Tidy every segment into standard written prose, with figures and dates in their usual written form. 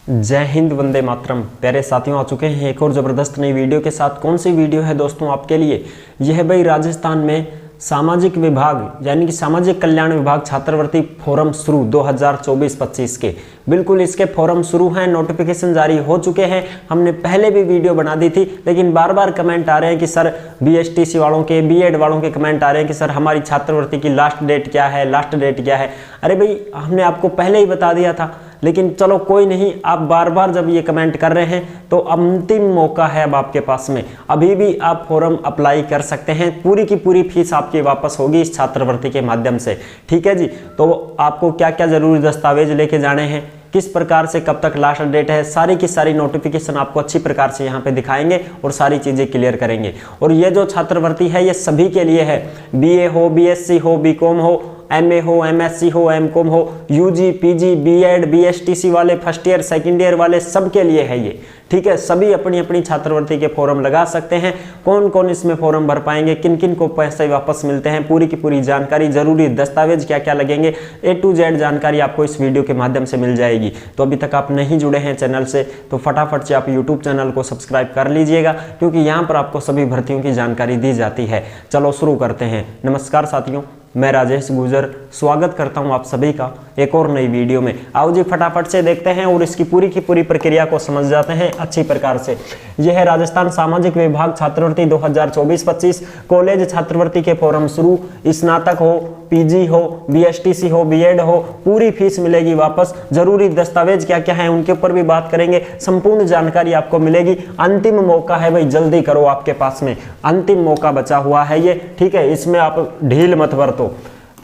जय हिंद, वंदे मातरम। प्यारे साथियों, आ चुके हैं एक और ज़बरदस्त नई वीडियो के साथ। कौन सी वीडियो है दोस्तों आपके लिए? यह है भाई राजस्थान में सामाजिक विभाग यानी कि सामाजिक कल्याण विभाग छात्रवृत्ति फोरम शुरू 2024-25 के। बिल्कुल इसके फोरम शुरू हैं, नोटिफिकेशन जारी हो चुके हैं। हमने पहले भी वीडियो बना दी थी, लेकिन बार बार कमेंट आ रहे हैं कि सर बीएसटीसी वालों के, बीएड वालों के कमेंट आ रहे हैं कि सर हमारी छात्रवृत्ति की लास्ट डेट क्या है, लास्ट डेट क्या है। अरे भाई हमने आपको पहले ही बता दिया था, लेकिन चलो कोई नहीं। आप बार बार जब ये कमेंट कर रहे हैं तो अंतिम मौका है अब आपके पास में। अभी भी आप फॉर्म अप्लाई कर सकते हैं। पूरी की पूरी फीस आपकी वापस होगी इस छात्रवृत्ति के माध्यम से। ठीक है जी। तो आपको क्या क्या जरूरी दस्तावेज लेके जाने हैं, किस प्रकार से, कब तक लास्ट डेट है, सारी की सारी नोटिफिकेशन आपको अच्छी प्रकार से यहाँ पे दिखाएंगे और सारी चीजें क्लियर करेंगे। और ये जो छात्रवृत्ति है ये सभी के लिए है। बीए हो, बीएससी हो, बीकॉम हो, एमए हो, एमएससी हो, एमकॉम हो, यूजी, पीजी, बीएड, बीएसटीसी वाले, फर्स्ट ईयर सेकंड ईयर वाले सबके लिए है ये। ठीक है, सभी अपनी अपनी छात्रवृत्ति के फॉर्म लगा सकते हैं। कौन कौन इसमें फॉर्म भर पाएंगे, किन किन को पैसे वापस मिलते हैं, पूरी की पूरी जानकारी, जरूरी दस्तावेज क्या क्या लगेंगे, A to Z जानकारी आपको इस वीडियो के माध्यम से मिल जाएगी। तो अभी तक आप नहीं जुड़े हैं चैनल से तो फटाफट से आप यूट्यूब चैनल को सब्सक्राइब कर लीजिएगा, क्योंकि यहाँ पर आपको सभी भर्तियों की जानकारी दी जाती है। चलो शुरू करते हैं। नमस्कार साथियों, मैं राजेश गुजर स्वागत करता हूं आप सभी का एक और नई वीडियो में। आओ जी फटाफट से देखते हैं और इसकी पूरी की पूरी प्रक्रिया को समझ जाते हैं अच्छी प्रकार से। यह है राजस्थान सामाजिक विभाग छात्रवृत्ति 2024-25 कॉलेज छात्रवृत्ति के फॉर्म शुरू। स्नातक हो, पीजी हो, बीएसटीसी हो, बीएड हो, पूरी फीस मिलेगी वापस। जरूरी दस्तावेज क्या क्या है उनके ऊपर भी बात करेंगे। संपूर्ण जानकारी आपको मिलेगी। अंतिम मौका है भाई, जल्दी करो, आपके पास में अंतिम मौका बचा हुआ है ये। ठीक है, इसमें आप ढील मत बरतो।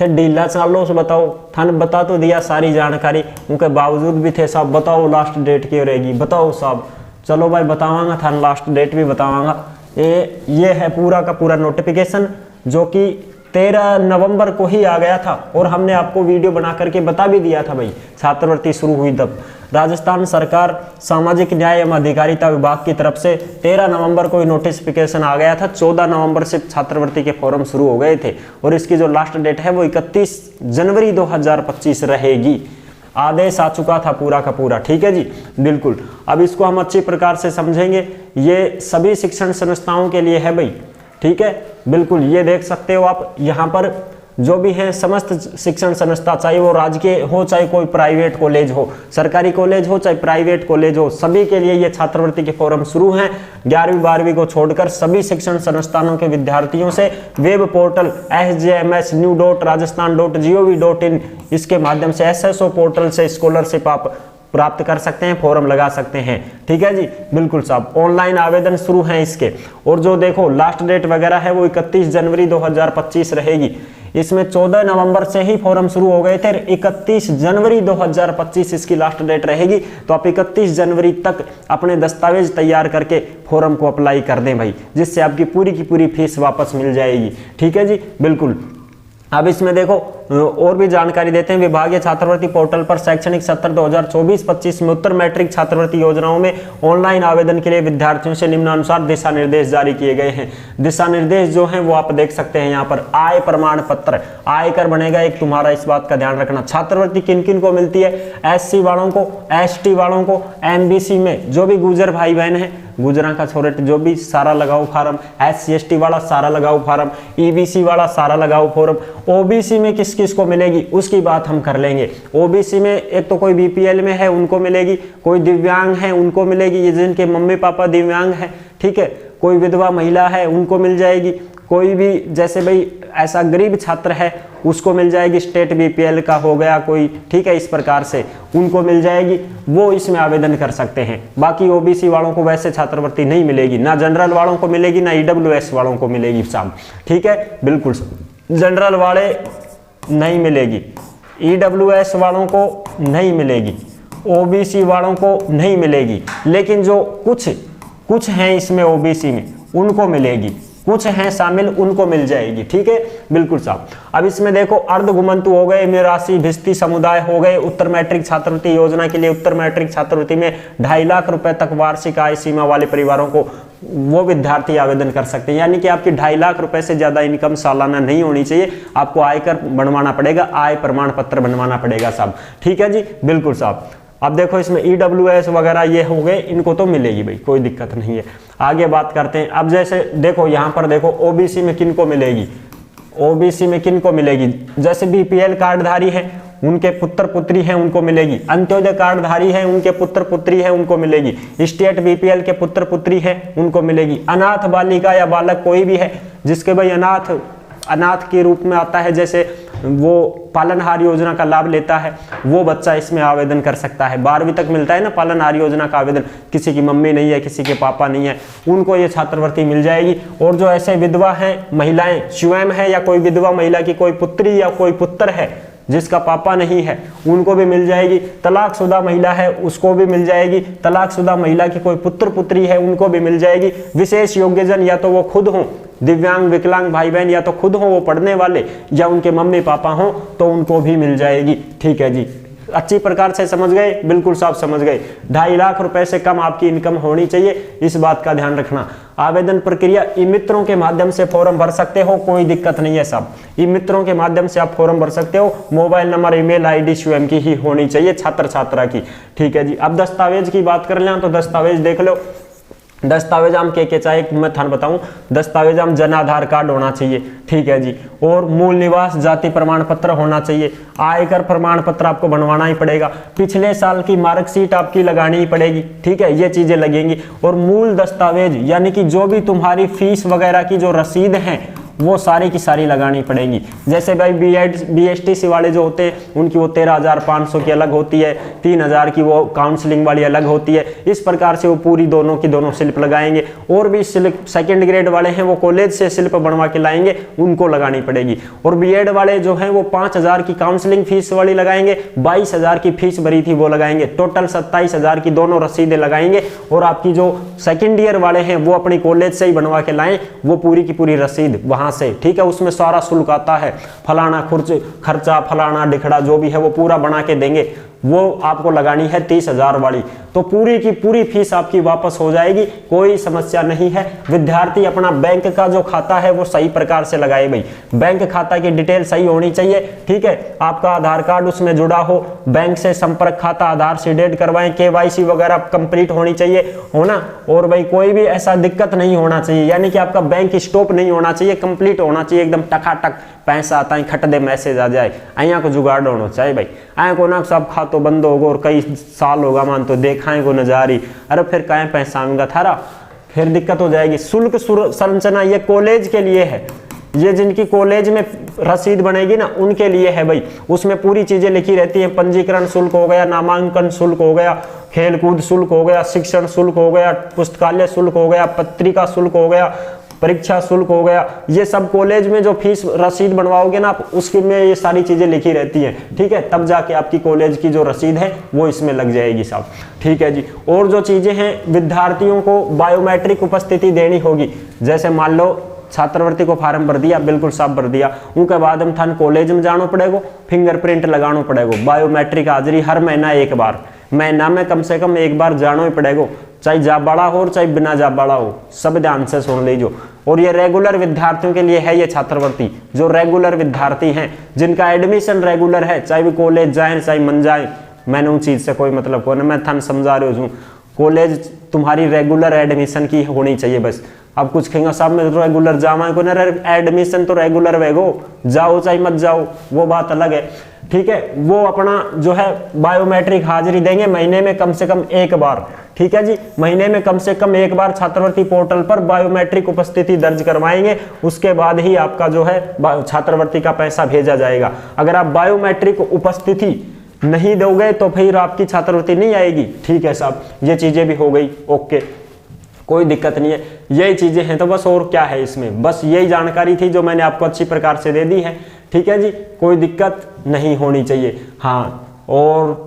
थे ढीला चालो से बताओ, थाने बता तो दिया सारी जानकारी, उनके बावजूद भी थे साहब बताओ लास्ट डेट क्यों रहेगी, बताओ साहब। चलो भाई बतावांगा, थाने लास्ट डेट भी बतावांगा। ये है पूरा का पूरा नोटिफिकेशन जो कि 13 नवंबर को ही आ गया था और हमने आपको वीडियो बना करके बता भी दिया था भाई छात्रवृत्ति शुरू हुई तब। राजस्थान सरकार सामाजिक न्याय एवं अधिकारिता विभाग की तरफ से 13 नवंबर को नोटिफिकेशन आ गया था। 14 नवंबर से छात्रवृत्ति के फॉर्म शुरू हो गए थे और इसकी जो लास्ट डेट है वो 31 जनवरी 2025 रहेगी। आदेश आ चुका था पूरा का पूरा। ठीक है जी, बिल्कुल। अब इसको हम अच्छी प्रकार से समझेंगे। ये सभी शिक्षण संस्थाओं के लिए है भाई। ठीक है, बिल्कुल। ये देख सकते हो आप यहाँ पर जो भी हैं समस्त शिक्षण संस्था, चाहे वो राजकीय हो, चाहे कोई प्राइवेट कॉलेज हो, सरकारी कॉलेज हो, चाहे प्राइवेट कॉलेज हो, सभी के लिए ये छात्रवृत्ति के फॉर्म शुरू हैं। 11वीं 12वीं को छोड़कर सभी शिक्षण संस्थानों के विद्यार्थियों से वेब पोर्टल sjmsnew.rajasthan.gov.in इसके माध्यम से SSO पोर्टल से स्कॉलरशिप आप प्राप्त कर सकते हैं, फॉर्म लगा सकते हैं। ठीक है जी, बिल्कुल साहब। ऑनलाइन आवेदन शुरू हैं इसके। और जो देखो लास्ट डेट वगैरह है वो 31 जनवरी 2025 रहेगी। इसमें 14 नवंबर से ही फॉर्म शुरू हो गए थे। 31 जनवरी 2025 इसकी लास्ट डेट रहेगी। तो आप 31 जनवरी तक अपने दस्तावेज तैयार करके फॉर्म को अप्लाई कर दें भाई, जिससे आपकी पूरी की पूरी फीस वापस मिल जाएगी। ठीक है जी, बिल्कुल। अब इसमें देखो और भी जानकारी देते हैं। विभागीय छात्रवृत्ति पोर्टल पर शैक्षणिक सत्र 2024-25 में उत्तर मैट्रिक छात्रवृत्ति योजनाओं में ऑनलाइन आवेदन के लिए विद्यार्थियों से निम्नानुसार दिशा निर्देश जारी किए गए हैं। दिशा निर्देश जो हैं वो आप देख सकते हैं यहाँ पर। आय प्रमाण पत्र, आयकर बनेगा एक तुम्हारा, इस बात का ध्यान रखना। छात्रवृत्ति किन किन को मिलती है? SC वालों को, ST वालों को, MBC में जो भी गुजर भाई बहन है, गुजरा का छोरे जो भी सारा लगाओ फार्म, SC ST वाला सारा लगाओ फार्म, EBC वाला सारा लगाओ फॉर्म। OBC में किस किस को मिलेगी उसकी बात हम कर लेंगे। OBC में एक तो कोई BPL में है उनको मिलेगी, कोई दिव्यांग है उनको मिलेगी, ये जिनके मम्मी पापा दिव्यांग है। ठीक है, कोई विधवा महिला है उनको मिल जाएगी, कोई भी जैसे भाई ऐसा गरीब छात्र है उसको मिल जाएगी, स्टेट BPL का हो गया कोई। ठीक है, इस प्रकार से उनको मिल जाएगी, वो इसमें आवेदन कर सकते हैं। बाकी OBC वालों को वैसे छात्रवृत्ति नहीं मिलेगी, ना जनरल वालों को मिलेगी, ना EWS वालों को मिलेगी साहब। ठीक है, बिल्कुल। जनरल वाले नहीं मिलेगी, EWS वालों को नहीं मिलेगी, OBC वालों को नहीं मिलेगी, लेकिन जो कुछ हैं इसमें OBC में उनको मिलेगी, कुछ हैं शामिल उनको मिल जाएगी। ठीक है, बिल्कुल साहब। अब इसमें देखो अर्ध घुमंतु हो गए, निराश्री भिस्ती समुदाय हो गए। उत्तर मैट्रिक छात्रवृत्ति योजना के लिए उत्तर मैट्रिक छात्रवृत्ति में 2.5 लाख रुपए तक वार्षिक आय सीमा वाले परिवारों को वो विद्यार्थी आवेदन कर सकते हैं। यानी कि आपकी 2.5 लाख रुपए से ज्यादा इनकम सालाना नहीं होनी चाहिए, आपको आयकर बनवाना पड़ेगा, आय प्रमाण पत्र बनवाना पड़ेगा साहब। ठीक है जी, बिल्कुल साहब। अब देखो इसमें EWS वगैरह ये हो गए, इनको तो मिलेगी भाई, कोई दिक्कत नहीं है। आगे बात करते हैं। अब जैसे देखो यहाँ पर देखो ओबीसी में किन को मिलेगी, ओबीसी में किन को मिलेगी, जैसे BPL कार्डधारी है उनके पुत्र पुत्री हैं उनको मिलेगी, अंत्योदय कार्डधारी हैं उनके पुत्र पुत्री हैं उनको मिलेगी, स्टेट BPL के पुत्र पुत्री हैं उनको मिलेगी, अनाथ बालिका या बालक कोई भी है जिसके भाई अनाथ के रूप में आता है, जैसे वो पालनहार योजना का लाभ लेता है, वो बच्चा इसमें आवेदन कर सकता है। 12वीं तक मिलता है ना पालनहार योजना का आवेदन, किसी की मम्मी नहीं है, किसी के पापा नहीं है, उनको ये छात्रवृत्ति मिल जाएगी। और जो ऐसे विधवा हैं महिलाएं, स्वयं है या कोई विधवा महिला की कोई पुत्री या कोई पुत्र है जिसका पापा नहीं है, उनको भी मिल जाएगी। तलाकशुदा महिला है उसको भी मिल जाएगी, तलाकशुदा महिला की कोई पुत्र पुत्री है उनको भी मिल जाएगी। विशेष योग्यजन या तो वो खुद हों, दिव्यांग विकलांग भाई बहन या तो खुद हों वो पढ़ने वाले, या उनके मम्मी पापा हों तो उनको भी मिल जाएगी। ठीक है जी, अच्छी प्रकार से समझ गए, बिल्कुल साफ समझ गए। 2.5 लाख रुपए से कम आपकी इनकम होनी चाहिए, इस बात का ध्यान रखना। आवेदन प्रक्रिया ई मित्रों के माध्यम से फॉर्म भर सकते हो, कोई दिक्कत नहीं है साहब, ई मित्रों के माध्यम से आप फॉर्म भर सकते हो। मोबाइल नंबर ईमेल आईडी स्वयं की ही होनी चाहिए, छात्र छात्रा की। ठीक है जी, अब दस्तावेज की बात कर लें तो दस्तावेज देख लो। दस्तावेज हम के चाहे मैं थान बताऊं, दस्तावेज हम जन आधार कार्ड होना चाहिए। ठीक है जी, और मूल निवास जाति प्रमाण पत्र होना चाहिए, आयकर प्रमाण पत्र आपको बनवाना ही पड़ेगा, पिछले साल की मार्कशीट आपकी लगानी ही पड़ेगी। ठीक है, ये चीजें लगेंगी। और मूल दस्तावेज यानी कि जो भी तुम्हारी फीस वगैरह की जो रसीद है वो सारी की सारी लगानी पड़ेगी। जैसे भाई BSTC वाले जो होते हैं उनकी वो 13,500 की अलग होती है, 3,000 की वो काउंसलिंग वाली अलग होती है। इस प्रकार से वो पूरी दोनों की दोनों स्लिप लगाएंगे। और भी सेकंड ग्रेड वाले हैं वो कॉलेज से स्लिप बनवा के लाएंगे, उनको लगानी पड़ेगी। और B.Ed वाले जो हैं वो 5,000 की काउंसलिंग फीस वाली लगाएंगे, 22,000 की फीस भरी थी वो लगाएंगे, टोटल 27,000 की दोनों रसीदें लगाएंगे। और आपकी जो सेकेंड ईयर वाले हैं वो अपनी कॉलेज से ही बनवा के लाएं, वो पूरी की पूरी रसीद वहां से। ठीक है, उसमें सारा शुल्क आता है, फलाना खर्चा फलाना डिखड़ा जो भी है वो पूरा बना के देंगे, वो आपको लगानी है 30,000 वाली। तो पूरी की पूरी फीस आपकी वापस हो जाएगी, कोई समस्या नहीं है। विद्यार्थी अपना बैंक का जो खाता है वो सही प्रकार से लगाए भाई, बैंक खाता की डिटेल सही होनी चाहिए। ठीक है, आपका आधार कार्ड उसमें जुड़ा हो, बैंक से संपर्क खाता आधार से डेट करवाएं, KYC वगैरह कंप्लीट होनी चाहिए, हो ना। और भाई कोई भी ऐसा दिक्कत नहीं होना चाहिए, यानी कि आपका बैंक स्टॉप नहीं होना चाहिए, कंप्लीट होना चाहिए एकदम टकाटक, पैसा आता है खट दे मैसेज आ जाए, अया को जुगाड़ होना चाहिए भाई। अया को ना सब खातो बंद होगा और कई साल होगा मान तो देखाएं को नजारी, अरे फिर कहें पैसा आऊंगा थारा, फिर दिक्कत हो जाएगी। शुल्क संरचना ये कॉलेज के लिए है, ये जिनकी कॉलेज में रसीद बनेगी ना उनके लिए है भाई। उसमें पूरी चीजें लिखी रहती हैं, पंजीकरण शुल्क हो गया, नामांकन शुल्क हो गया, खेलकूद शुल्क हो गया, शिक्षण शुल्क हो गया, पुस्तकालय शुल्क हो गया, पत्रिका शुल्क हो गया, परीक्षा शुल्क हो गया। ये सब कॉलेज में जो फीस रसीद बनवाओगे ना आप, उसके में ये सारी चीजें लिखी रहती हैं। ठीक है, तब जाके आपकी कॉलेज की जो रसीद है वो इसमें लग जाएगी साहब। ठीक है जी, और जो चीजें हैं विद्यार्थियों को बायोमेट्रिक उपस्थिति देनी होगी। जैसे मान लो छात्रवृत्ति को फार्म भर दिया, बिल्कुल साफ भर दिया, उसके बाद हम थान कॉलेज में जाना पड़ेगा, फिंगरप्रिंट लगाना पड़ेगा, बायोमेट्रिक हाजिरी हर महीना एक बार, महीना में कम से कम एक बार जाना ही पड़ेगा, चाहे जाब बड़ा हो और चाहे बिना जाब बड़ा हो, सब ध्यान से सुन लीजिए। और ये रेगुलर विद्यार्थियों के लिए है ये छात्रवृत्ति, जो रेगुलर विद्यार्थी हैं जिनका एडमिशन रेगुलर है, चाहे भी कॉलेज जाए चाहे मन जाए, मैंने उन चीज से कोई मतलब को ना, मैं थान समझा रही हूँ। कॉलेज तुम्हारी रेगुलर एडमिशन की होनी चाहिए बस। अब कुछ कहेंगे साहब में तो रेगुलर जावा को ना, एडमिशन तो रेगुलर वेगो, जाओ चाहे मत जाओ वो बात अलग है। ठीक है, वो अपना जो है बायोमेट्रिक हाजिरी देंगे महीने में कम से कम एक बार। ठीक है जी, महीने में कम से कम एक बार छात्रवृत्ति पोर्टल पर बायोमेट्रिक उपस्थिति दर्ज करवाएंगे, उसके बाद ही आपका जो है छात्रवृत्ति का पैसा भेजा जाएगा। अगर आप बायोमेट्रिक उपस्थिति नहीं दोगे तो फिर आपकी छात्रवृत्ति नहीं आएगी। ठीक है साहब, ये चीजें भी हो गई, ओके, कोई दिक्कत नहीं है। यही चीजें हैं तो बस, और क्या है इसमें, बस यही जानकारी थी जो मैंने आपको अच्छी प्रकार से दे दी है। ठीक है जी, कोई दिक्कत नहीं होनी चाहिए। हाँ, और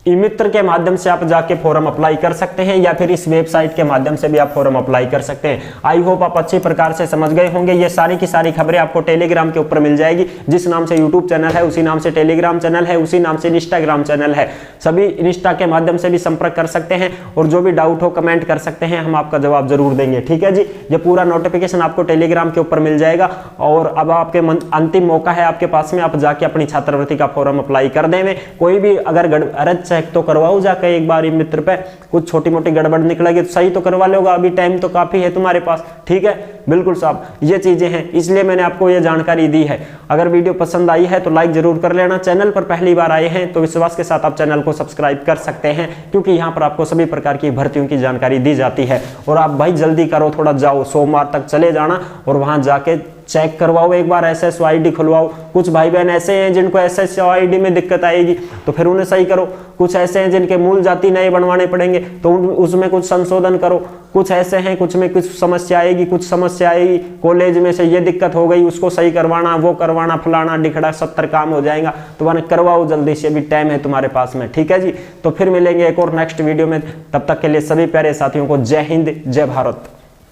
ई मित्र के माध्यम से आप जाके फॉर्म अप्लाई कर सकते हैं, या फिर इस वेबसाइट के माध्यम से भी आप फॉर्म अप्लाई कर सकते हैं। आई होप आप अच्छी प्रकार से समझ गए होंगे। ये सारी की सारी खबरें आपको टेलीग्राम के ऊपर मिल जाएगी, जिस नाम से यूट्यूब चैनल है उसी नाम से टेलीग्राम चैनल है, उसी नाम से इंस्टाग्राम चैनल है। सभी इंस्टा के माध्यम से भी संपर्क कर सकते हैं, और जो भी डाउट हो कमेंट कर सकते हैं, हम आपका जवाब जरूर देंगे। ठीक है जी, ये पूरा नोटिफिकेशन आपको टेलीग्राम के ऊपर मिल जाएगा। और अब आपके अंतिम मौका है आपके पास में, आप जाके अपनी छात्रवृत्ति का फॉर्म अप्लाई कर दें। कोई भी अगर अरज चेक तो करवाओ जाकर एक बार मित्र पे, कुछ छोटी मोटी गड़बड़ निकलेगी तो सही तो करवा लोगा, अभी टाइम तो काफी है तुम्हारे पास। ठीक है, बिल्कुल साहब, ये चीजें हैं, इसलिए मैंने आपको ये जानकारी दी है। अगर वीडियो पसंद आई है तो लाइक जरूर कर लेना। चैनल पर पहली बार आए हैं तो विश्वास के साथ आप चैनल को सब्सक्राइब कर सकते हैं, क्योंकि यहाँ पर आपको सभी प्रकार की भर्तियों की जानकारी दी जाती है। और आप भाई जल्दी करो, थोड़ा जाओ, सोमवार तक चले जाना और वहां जाके चेक करवाओ एक बार, SSO ID खुलवाओ। कुछ भाई बहन ऐसे हैं जिनको SSO ID में दिक्कत आएगी तो फिर उन्हें सही करो। कुछ ऐसे हैं जिनके मूल जाति नए बनवाने पड़ेंगे तो उसमें कुछ संशोधन करो। कुछ ऐसे हैं कुछ में कुछ समस्या आएगी, कुछ समस्या आएगी, कॉलेज में से ये दिक्कत हो गई, उसको सही करवाना, वो करवाना, फलाना डिखड़ा 70 काम हो जाएगा, तो मैंने करवाओ जल्दी से, भी टाइम है तुम्हारे पास में। ठीक है जी, तो फिर मिलेंगे एक और नेक्स्ट वीडियो में। तब तक के लिए सभी प्यारे साथियों को जय हिंद, जय भारत।